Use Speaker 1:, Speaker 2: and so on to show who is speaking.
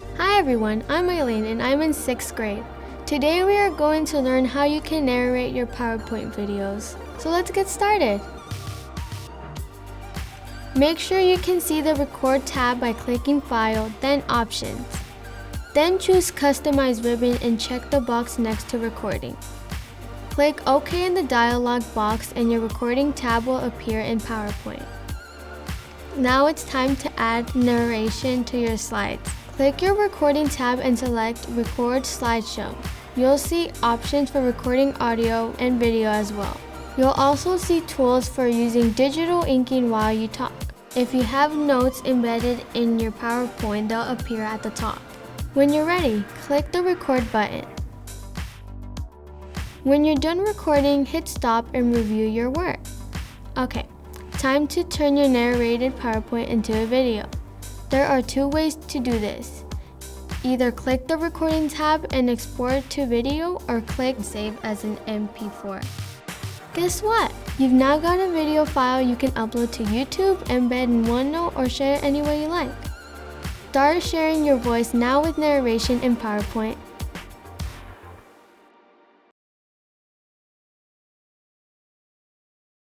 Speaker 1: Hi everyone, I'm Eileen and I'm in 6th grade. Today we are going to learn how you can narrate your PowerPoint videos. So let's get started. Make sure you can see the Record tab by clicking File, then Options. Then choose Customize Ribbon and check the box next to Recording. Click OK in the dialog box and your Recording tab will appear in PowerPoint. Now it's time to add narration to your slides. Click your Recording tab and select Record Slideshow. You'll see options for recording audio and video as well. You'll also see tools for using digital inking while you talk. If you have notes embedded in your PowerPoint, they'll appear at the top. When you're ready, click the Record button. When you're done recording, hit stop and review your work. Okay, time to turn your narrated PowerPoint into a video. There are two ways to do this. Either click the Recording tab and export to video, or click Save as an MP4. Guess what? You've now got a video file you can upload to YouTube, embed in OneNote, or share any way you like. Start sharing your voice now with narration in PowerPoint.